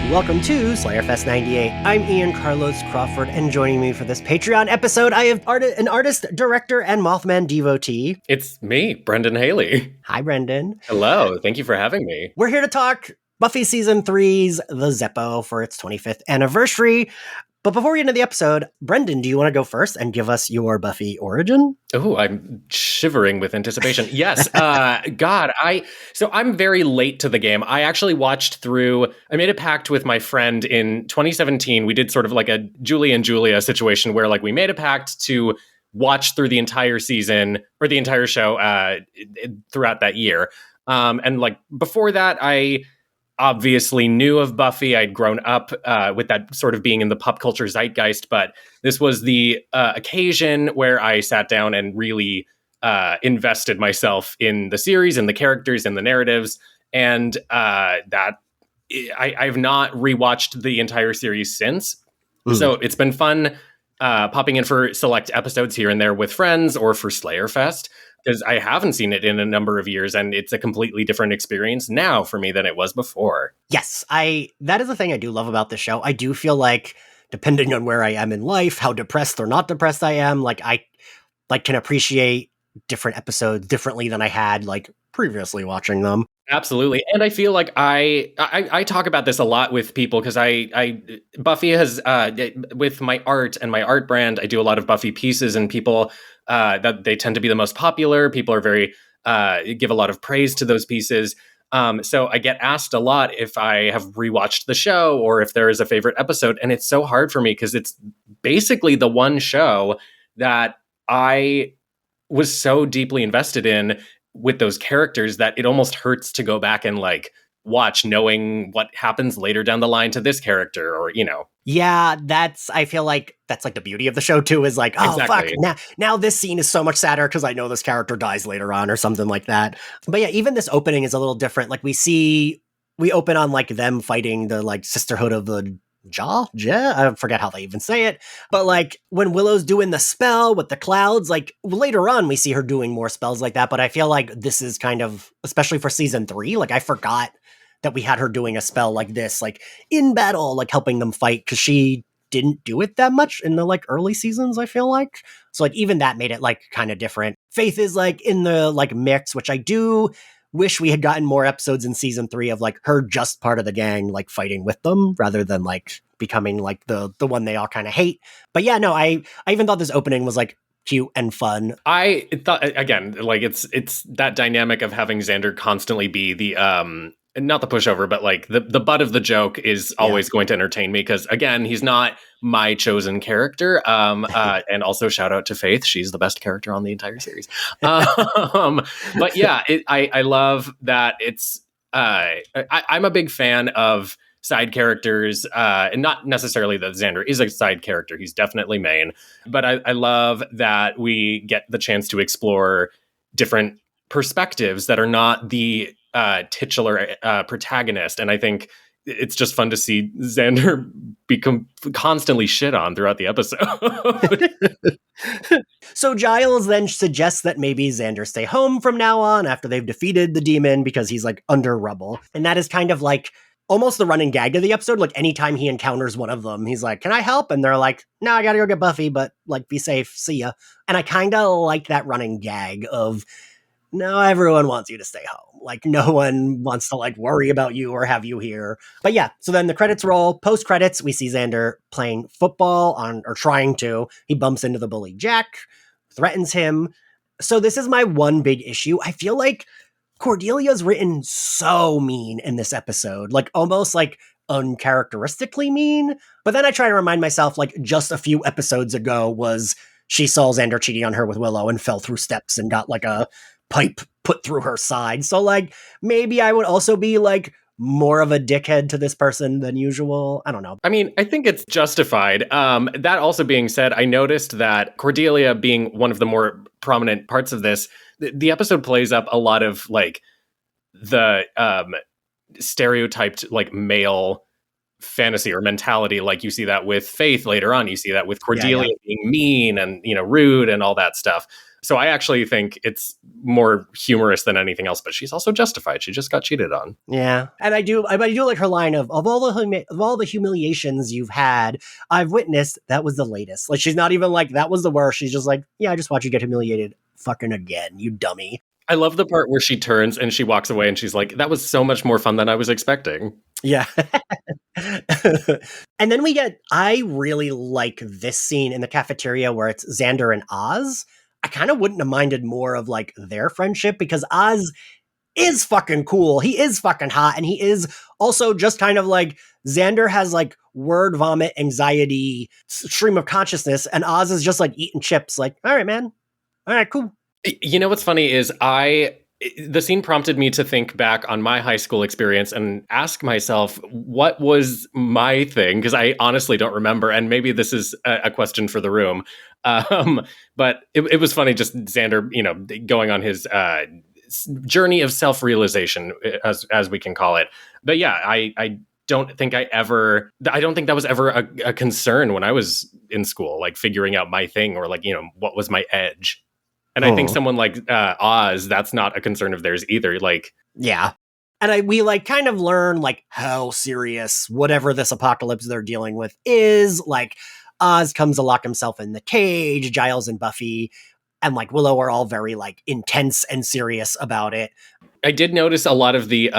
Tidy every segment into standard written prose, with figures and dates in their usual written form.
Welcome to Slayerfest 98. I'm Ian Carlos Crawford, and joining me for this Patreon episode, I have an artist, director, and Mothman devotee. It's me, Brendan Haley. Hi, Brendan. Hello, thank you for having me. We're here to talk Buffy Season 3's The Zeppo for its 25th anniversary. But before we get into the episode, Brendan, do you want to go first and give us your Buffy origin? Oh, I'm shivering with anticipation. Yes. I'm very late to the game. I actually I made a pact with my friend in 2017. We did sort of like a Julie and Julia situation where like we made a pact to watch through the entire season or the entire show throughout that year. And like before that, I obviously knew of Buffy. I'd grown up with that sort of being in the pop culture zeitgeist, but this was the occasion where I sat down and really invested myself in the series and the characters and the narratives. And I've not rewatched the entire series since. So it's been fun popping in for select episodes here and there with friends or for Slayerfest, because I haven't seen it in a number of years, and it's a completely different experience now for me than it was before. Yes, that is the thing I do love about this show. I do feel like, depending on where I am in life, how depressed or not depressed I am, like I can appreciate different episodes differently than I had like previously watching them. Absolutely. And I feel like I talk about this a lot with people because Buffy has, with my art and my art brand, I do a lot of Buffy pieces, and people that they tend to be the most popular. People are very, give a lot of praise to those pieces. So I get asked a lot if I have rewatched the show or if there is a favorite episode. And it's so hard for me because it's basically the one show that I was so deeply invested in with those characters that it almost hurts to go back and like watch knowing what happens later down the line to this character, or, you know. Yeah, I feel like that's like the beauty of the show too, is like, oh, exactly. Fuck, now this scene is so much sadder because I know this character dies later on or something like that. But yeah, even this opening is a little different. Like we open on like them fighting the like Sisterhood of the I forget how they even say it, but like when Willow's doing the spell with the clouds, like later on we see her doing more spells like that, but I feel like this is kind of, especially for season 3, like I forgot that we had her doing a spell like this, like in battle, like helping them fight, because she didn't do it that much in the like early seasons, I feel like. So like even that made it like kind of different. Faith is like in the like mix, which I do wish we had gotten more episodes in season 3 of like her just part of the gang, like fighting with them rather than like becoming like the one they all kind of hate. But yeah, no, I even thought this opening was like cute and fun. I thought, again, like it's that dynamic of having Xander constantly be the not the pushover, but like the butt of the joke is always going to entertain me, because again, he's not my chosen character. And also shout out to Faith. She's the best character on the entire series. But yeah, I love that it's, I'm a big fan of side characters, and not necessarily that Xander is a side character. He's definitely main, but I love that we get the chance to explore different perspectives that are not the titular protagonist. And I think it's just fun to see Xander become constantly shit on throughout the episode. So Giles then suggests that maybe Xander stay home from now on after they've defeated the demon, because he's like under rubble. And that is kind of like almost the running gag of the episode. Like anytime he encounters one of them, he's like, can I help? And they're like, no, I gotta go get Buffy, but like, be safe. See ya. And I kind of like that running gag of, no, everyone wants you to stay home. Like no one wants to like worry about you or have you here. But yeah, so then the credits roll. Post credits, we see Xander playing football or trying to. He bumps into the bully Jack, threatens him. So this is my one big issue. I feel like Cordelia's written so mean in this episode, like almost like uncharacteristically mean. But then I try to remind myself, like just a few episodes ago was she saw Xander cheating on her with Willow and fell through steps and got like a pipe put through her side. So like maybe I would also be like more of a dickhead to this person than usual. I don't know. I mean, I think it's justified. That also being said, I noticed that Cordelia being one of the more prominent parts of this, the episode plays up a lot of like the stereotyped like male fantasy or mentality. Like you see that with Faith later on. You see that with Cordelia being mean and, you know, rude and all that stuff. So I actually think it's more humorous than anything else, but she's also justified. She just got cheated on. Yeah, and I do like her line of all the humiliations you've had, I've witnessed. That was the latest. Like she's not even like that was the worst. She's just like, yeah, I just watch you get humiliated fucking again, you dummy. I love the part where she turns and she walks away and she's like, that was so much more fun than I was expecting. Yeah. And then I really like this scene in the cafeteria where it's Xander and Oz. I kind of wouldn't have minded more of like their friendship because Oz is fucking cool. He is fucking hot. And he is also just kind of like Xander has like word vomit anxiety stream of consciousness. And Oz is just like eating chips. Like, all right, man. All right, cool. You know what's funny is the scene prompted me to think back on my high school experience and ask myself, what was my thing? Because I honestly don't remember. And maybe this is a question for the room. But it was funny, just Xander, going on his journey of self-realization, as we can call it. But yeah, I don't think that was ever a concern when I was in school, like figuring out my thing or like, what was my edge. And I think someone like Oz, that's not a concern of theirs either. Like, yeah. And we like kind of learn like how serious whatever this apocalypse they're dealing with is. Like Oz comes to lock himself in the cage, Giles and Buffy and like Willow are all very like intense and serious about it. I did notice a lot of the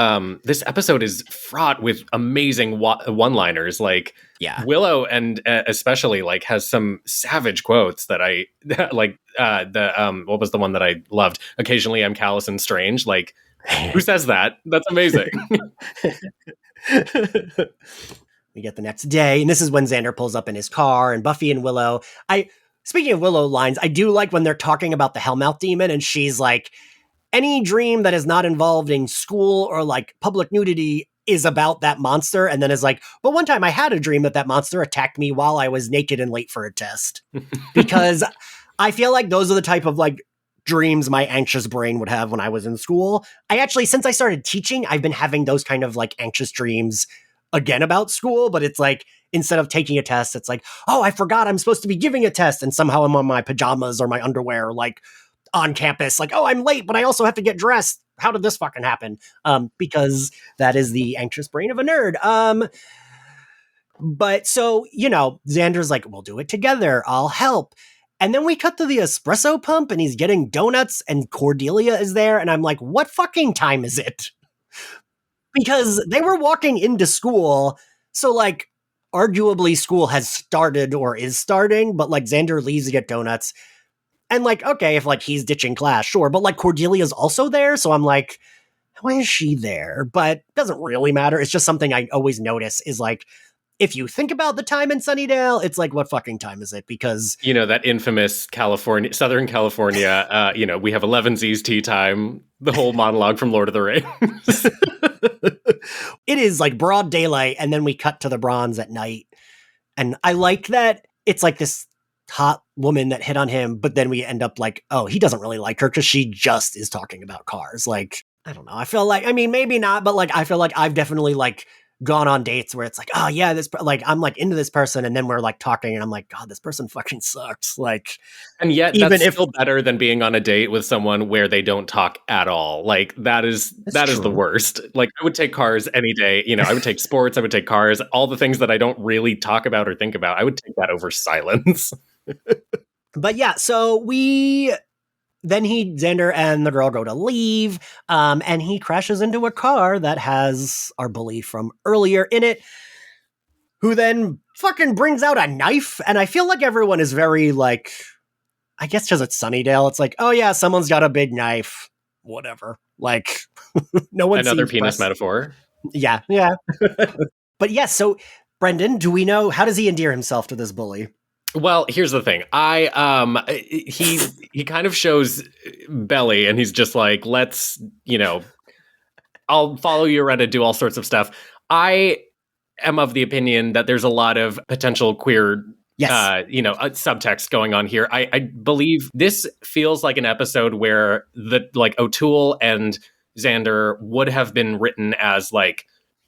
this episode is fraught with amazing one-liners. Like, yeah, Willow and especially like has some savage quotes that I like. What was the one that I loved? Occasionally, I'm callous and strange. Like, who says that? That's amazing. We get the next day, and this is when Xander pulls up in his car, and Buffy and Willow. Speaking of Willow lines, I do like when they're talking about the Hellmouth demon, and she's like, any dream that is not involved in school or like public nudity is about that monster. And then is like, but one time I had a dream that monster attacked me while I was naked and late for a test. Because I feel like those are the type of like dreams my anxious brain would have when I was in school. Since I started teaching, I've been having those kind of like anxious dreams again about school, but it's like, instead of taking a test, it's like, oh, I forgot I'm supposed to be giving a test. And somehow I'm on my pajamas or my underwear, like, on campus, like, oh, I'm late, but I also have to get dressed. How did this fucking happen? Because that is the anxious brain of a nerd. But so, Xander's like, we'll do it together. I'll help. And then we cut to the espresso pump and he's getting donuts and Cordelia is there. And I'm like, what fucking time is it? Because they were walking into school. So like, arguably school has started or is starting, but like Xander leaves to get donuts. And like, okay, if like he's ditching class, sure. But like Cordelia's also there. So I'm like, why is she there? But it doesn't really matter. It's just something I always notice is like, if you think about the time in Sunnydale, it's like, what fucking time is it? Because that infamous Southern California, we have 11 Z's tea time, the whole monologue from Lord of the Rings. It is like broad daylight. And then we cut to the Bronze at night. And I like that it's like this hot woman that hit on him, but then we end up like, oh, he doesn't really like her because she just is talking about cars. Like, I don't know. I feel like, I mean, maybe not, but like, I feel like I've definitely like gone on dates where it's like, oh yeah, like, I'm like into this person. And then we're like talking and I'm like, God, this person fucking sucks. Like, and yet that's still better than being on a date with someone where they don't talk at all. Like that is the worst. Like I would take cars any day. I would take sports. I would take cars, all the things that I don't really talk about or think about. I would take that over silence. But yeah, so Xander and the girl go to leave, and he crashes into a car that has our bully from earlier in it, who then fucking brings out a knife, and I feel like everyone is very like, I guess because it's Sunnydale, it's like, oh yeah, someone's got a big knife, whatever. Like, no one another penis metaphor. Yeah. But yes, so Brendan, do we know, how does he endear himself to this bully? Well, here's the thing. He kind of shows belly and he's just like, let's, I'll follow you around and do all sorts of stuff. I am of the opinion that there's a lot of potential queer, subtext going on here. I believe this feels like an episode where O'Toole and Xander would have been written as like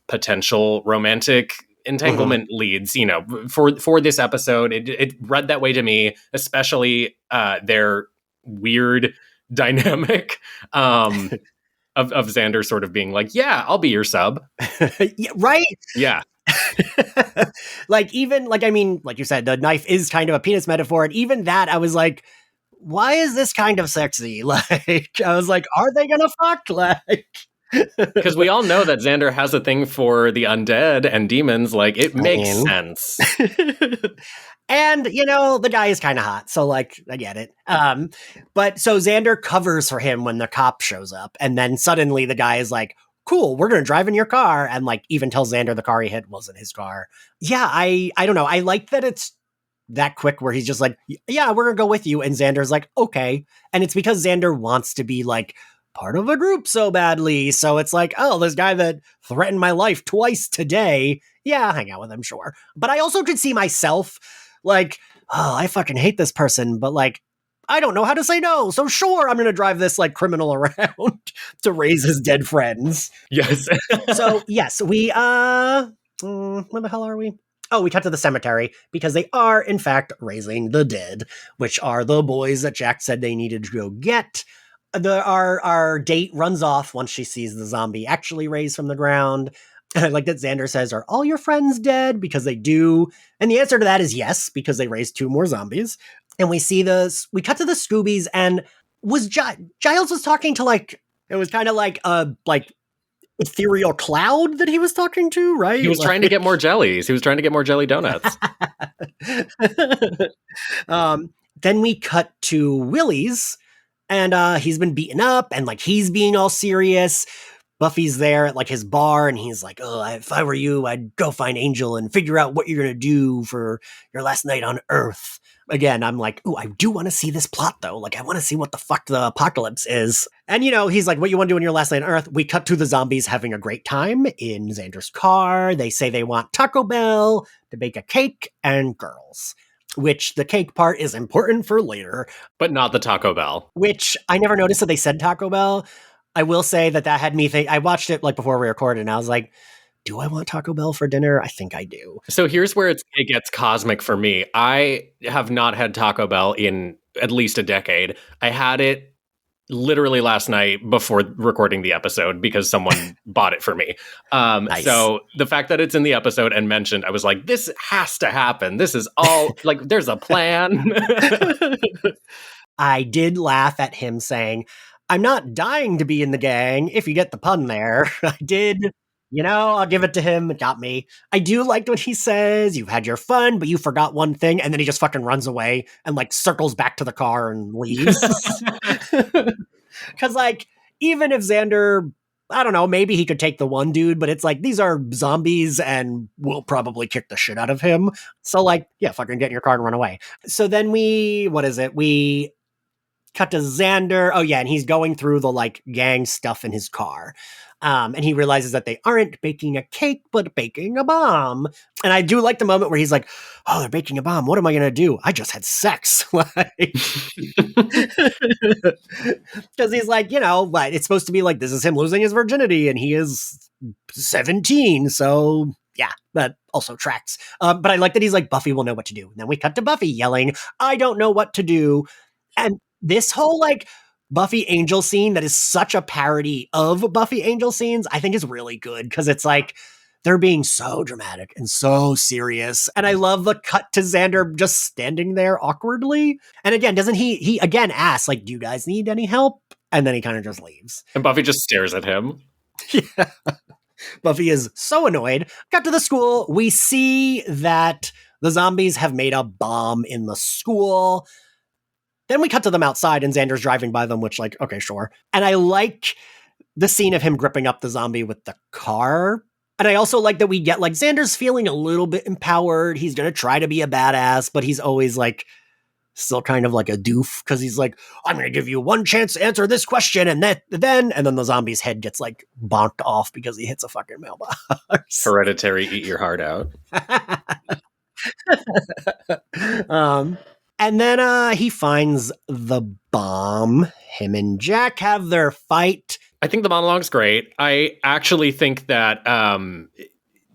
potential romantic entanglement leads, for this episode. It read that way to me, especially their weird dynamic of Xander sort of being like, yeah, I'll be your sub. Yeah, right? Yeah. Like, even, like, I mean, like you said, the knife is kind of a penis metaphor. And even that, I was like, why is this kind of sexy? Like, I was like, are they gonna fuck? Like, because we all know that Xander has a thing for the undead and demons. Like, it makes sense. And, you know, the guy is kind of hot, so, like, I get it. But so Xander covers for him when the cop shows up, and then suddenly the guy is like, cool, we're gonna drive in your car, and, like, even tells Xander the car he hit wasn't his car. Yeah, I don't know. I like that it's that quick where he's just like, yeah, we're gonna go with you, and Xander's like, okay. And it's because Xander wants to be, like, part of a group so badly. So it's like, oh, this guy that threatened my life twice today, yeah, I'll hang out with him, sure. But I also could see myself like, oh, I fucking hate this person, but like, I don't know how to say no. So sure, I'm gonna drive this like criminal around to raise his dead friends. Yes. So yes, we where the hell are we? Oh, we cut to the cemetery because they are in fact raising the dead, which are the boys that Jack said they needed to go get. Our date runs off once she sees the zombie actually raised from the ground. And I like that Xander says, are all your friends dead? Because they do. And the answer to that is yes, because they raised 2 more zombies. And we cut to the Scoobies, and Giles was talking to, like, it was kind of like a, like, ethereal cloud that he was talking to, right? He was trying to get more jellies. He was trying to get more jelly donuts. Then we cut to Willie's, and he's been beaten up, and like he's being all serious. Buffy's there at like his bar, and he's like, oh, if I were you, I'd go find Angel and figure out what you're gonna do for your last night on Earth. Again, I'm like, ooh, I do want to see this plot though. Like, I want to see what the fuck the apocalypse is. And, you know, he's like, what you want to do on your last night on Earth? We cut to the zombies having a great time in Xander's car. They say they want Taco Bell to bake a cake and girls, which the cake part is important for later. But not the Taco Bell. Which I never noticed that they said Taco Bell. I will say that had me think, I watched it like before we recorded, and I was like, do I want Taco Bell for dinner? I think I do. So here's where it gets cosmic for me. I have not had Taco Bell in at least a decade. I had it literally last night before recording the episode because someone bought it for me. Nice. So the fact that it's in the episode and mentioned, I was like, this has to happen. This is all, like, there's a plan. I did laugh at him saying, I'm not dying to be in the gang, if you get the pun there. I did. You know, I'll give it to him. It got me. I do like what he says. You've had your fun, but you forgot one thing. And then he just fucking runs away and like circles back to the car and leaves. Because like, even if Xander, I don't know, maybe he could take the one dude, but it's like, these are zombies and we'll probably kick the shit out of him. So like, yeah, fucking get in your car and run away. So then we cut to Xander. Oh yeah, and he's going through the like gang stuff in his car. And he realizes that they aren't baking a cake, but baking a bomb. And I do like the moment where he's like, oh, they're baking a bomb. What am I going to do? I just had sex. Because he's like, you know, it's supposed to be like, this is him losing his virginity, and he is 17. So yeah, that also tracks. But I like that he's like, Buffy will know what to do. And then we cut to Buffy yelling, I don't know what to do. And this whole like Buffy Angel scene that is such a parody of Buffy Angel scenes, I think is really good because it's like they're being so dramatic and so serious. And I love the cut to Xander just standing there awkwardly. And again, doesn't he again asks, like, do you guys need any help? And then he kind of just leaves. And Buffy just stares at him. Yeah. Buffy is so annoyed. Got to the school. We see that the zombies have made a bomb in the school. Then we cut to them outside and Xander's driving by them, which like, okay, sure. And I like the scene of him gripping up the zombie with the car. And I also like that we get like Xander's feeling a little bit empowered. He's going to try to be a badass, but he's always like still kind of like a doof because he's like, I'm going to give you one chance to answer this question. And then the zombie's head gets like bonked off because he hits a fucking mailbox. Hereditary, eat your heart out. And then he finds the bomb. Him and Jack have their fight. I think the monologue's great. I actually think that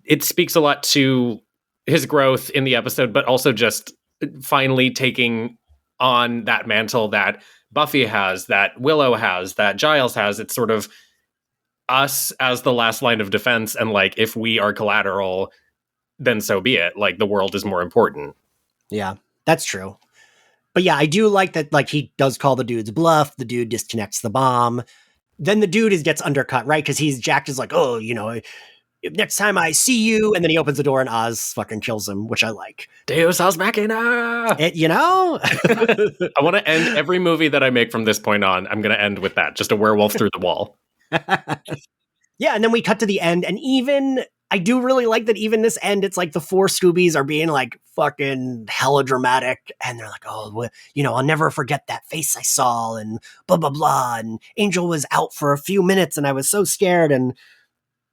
it speaks a lot to his growth in the episode, but also just finally taking on that mantle that Buffy has, that Willow has, that Giles has. It's sort of us as the last line of defense, and like if we are collateral, then so be it. Like the world is more important. Yeah, that's true. But yeah, I do like that, like, he does call the dude's bluff. The dude disconnects the bomb. Then the dude gets undercut, right? Because Jack is like, oh, next time I see you. And then he opens the door and Oz fucking kills him, which I like. Deus Ex Machina! I want to end every movie that I make from this point on. I'm going to end with that. Just a werewolf through the wall. Yeah, and then we cut to the end, and even I do really like that even this end, it's like the four Scoobies are being like fucking hella dramatic, and they're like, oh, I'll never forget that face I saw, and blah, blah, blah, and Angel was out for a few minutes, and I was so scared, and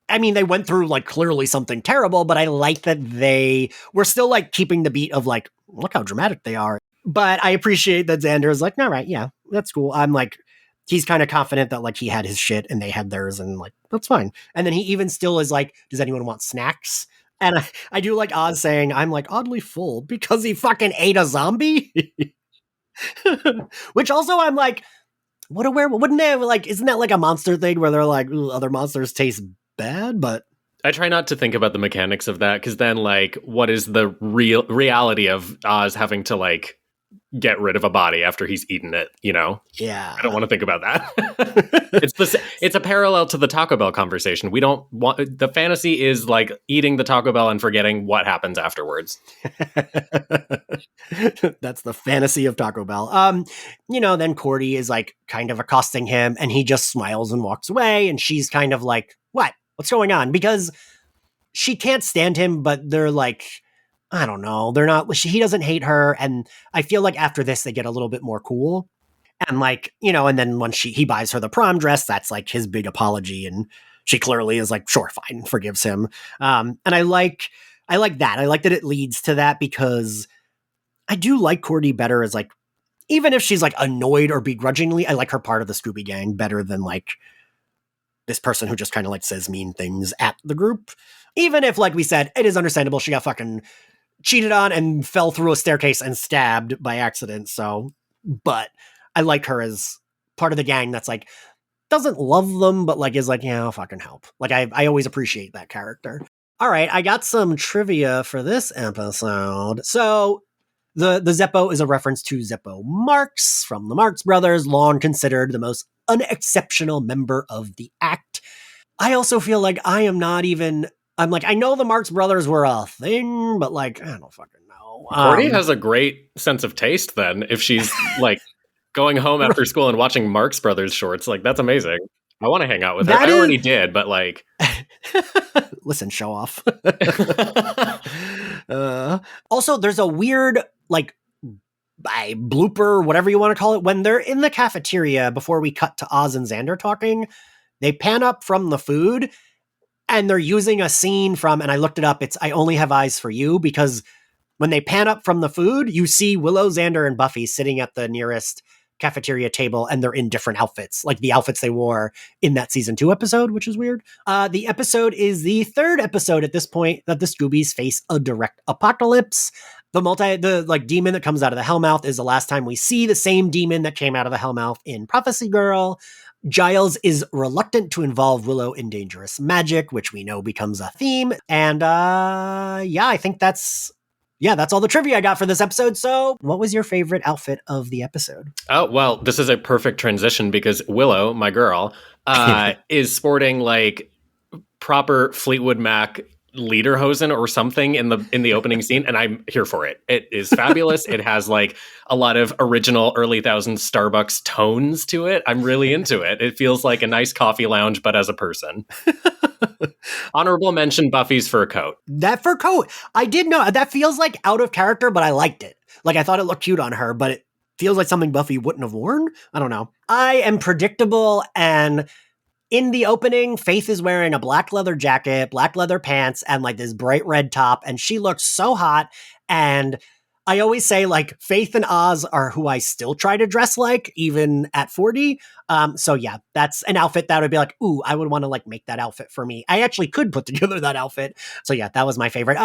I mean, they went through like clearly something terrible, but I like that they were still like keeping the beat of like, look how dramatic they are. But I appreciate that Xander is like, all right, yeah, that's cool. I'm like, he's kind of confident that like he had his shit and they had theirs, and like, that's fine. And then he even still is like, does anyone want snacks? And I do like Oz saying, I'm like oddly full because he fucking ate a zombie. Which also I'm like, what a werewolf, wouldn't they have, like, isn't that like a monster thing where they're like, other monsters taste bad? But I try not to think about the mechanics of that, because then like what is the reality of Oz having to like get rid of a body after he's eaten it, Yeah. I don't want to think about that. It's a parallel to the Taco Bell conversation. We don't want, the fantasy is like eating the Taco Bell and forgetting what happens afterwards. That's the fantasy of Taco Bell. Then Cordy is like kind of accosting him, and he just smiles and walks away, and she's kind of like, what's going on? Because she can't stand him, but they're like, I don't know. They're not, he doesn't hate her. And I feel like after this, they get a little bit more cool. And like, and then when he buys her the prom dress, that's like his big apology. And she clearly is like, sure, fine, forgives him. And I like that. I like that it leads to that, because I do like Cordy better as like, even if she's like annoyed or begrudgingly, I like her part of the Scooby Gang better than like this person who just kind of like says mean things at the group. Even if, like we said, it is understandable she got fucking cheated on and fell through a staircase and stabbed by accident. So, but I like her as part of the gang that's like, doesn't love them, but like is like, yeah, I'll fucking help. Like I always appreciate that character. All right, I got some trivia for this episode. So the Zeppo is a reference to Zeppo Marx from the Marx Brothers, long considered the most unexceptional member of the act. I also feel like I'm like, I know the Marx Brothers were a thing, but like, I don't fucking know. Cordy has a great sense of taste then, if she's like going home after school and watching Marx Brothers shorts. Like, that's amazing. I want to hang out with her. I already did, but like... Listen, show off. Also, there's a weird, like, blooper, whatever you want to call it, when they're in the cafeteria before we cut to Oz and Xander talking. They pan up from the food, and they're using a scene from, and I looked it up, it's I Only Have Eyes for You, because when they pan up from the food, you see Willow, Xander, and Buffy sitting at the nearest cafeteria table, and they're in different outfits, like the outfits they wore in that season 2 episode, which is weird. The episode is the third episode at this point that the Scoobies face a direct apocalypse. The demon that comes out of the Hellmouth is the last time we see the same demon that came out of the Hellmouth in Prophecy Girl. Giles is reluctant to involve Willow in dangerous magic, which we know becomes a theme. And I think that's all the trivia I got for this episode. So what was your favorite outfit of the episode? Oh, well, this is a perfect transition, because Willow, my girl, is sporting like proper Fleetwood Mac lederhosen or something in the opening scene, and I'm here for it. It is fabulous. It has like a lot of original early thousands Starbucks tones to it. I'm really into it. It feels like a nice coffee lounge, but as a person. Honorable mention, Buffy's fur coat. That fur coat, I did know that feels like out of character, but I liked it. Like, I thought it looked cute on her, but it feels like something Buffy wouldn't have worn. I don't know. I am predictable, and in the opening, Faith is wearing a black leather jacket, black leather pants, and like this bright red top, and she looks so hot. And I always say, like, Faith and Oz are who I still try to dress like, even at 40. So yeah, that's an outfit that would be like, ooh, I would want to like make that outfit for me. I actually could put together that outfit. So yeah, that was my favorite.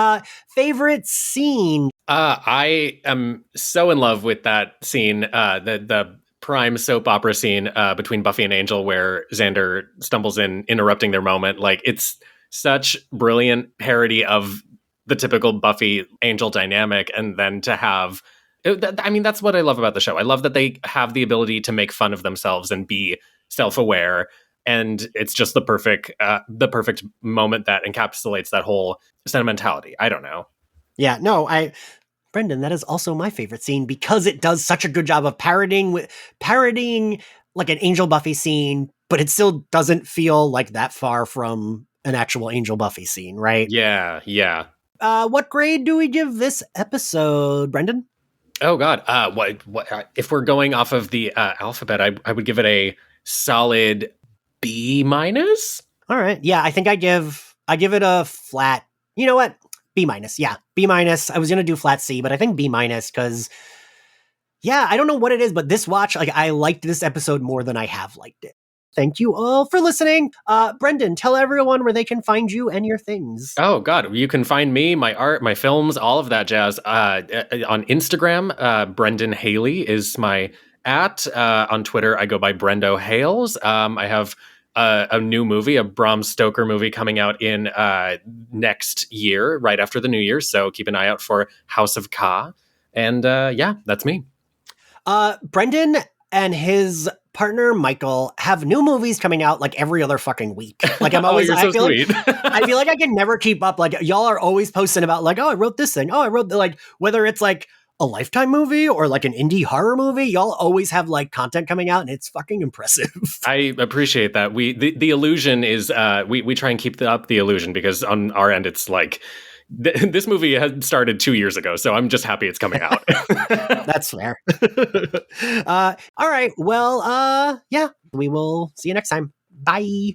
Favorite scene. I am so in love with that scene. The prime soap opera scene between Buffy and Angel where Xander stumbles in, interrupting their moment. Like, it's such brilliant parody of the typical Buffy Angel dynamic. And then to have, I mean, that's what I love about the show. I love that they have the ability to make fun of themselves and be self-aware. And it's just the perfect moment that encapsulates that whole sentimentality. I don't know. Yeah, no, Brendan, that is also my favorite scene because it does such a good job of parodying like an Angel Buffy scene, but it still doesn't feel like that far from an actual Angel Buffy scene, right? Yeah, yeah. What grade do we give this episode, Brendan? Oh God, what if we're going off of the alphabet? I would give it a solid B minus. All right, yeah, I think I give it a flat. You know what? B minus. Yeah, B minus. I was gonna do flat C, but I think B minus because, yeah, I don't know what it is, but this watch, like, I liked this episode more than I have liked it. Thank you all for listening. Brendan, tell everyone where they can find you and your things. Oh God, you can find me, my art, my films, all of that jazz on Instagram. Brendan Haley is my on Twitter. I go by Brendo Hales. I have a new movie, a Bram Stoker movie coming out in next year, right after the New Year. So keep an eye out for House of Ka. And yeah, that's me. Brendan and his partner Michael have new movies coming out like every other fucking week. Like I'm always, I feel like I can never keep up. Like y'all are always posting about like, oh, I wrote this thing. Oh, I wrote like whether it's like a Lifetime movie or like an indie horror movie, y'all always have like content coming out and it's fucking impressive. I appreciate that. The illusion is we try and keep up the illusion because on our end it's like this movie had started 2 years ago, so I'm just happy it's coming out. That's fair. All right. Well, yeah, we will see you next time. Bye.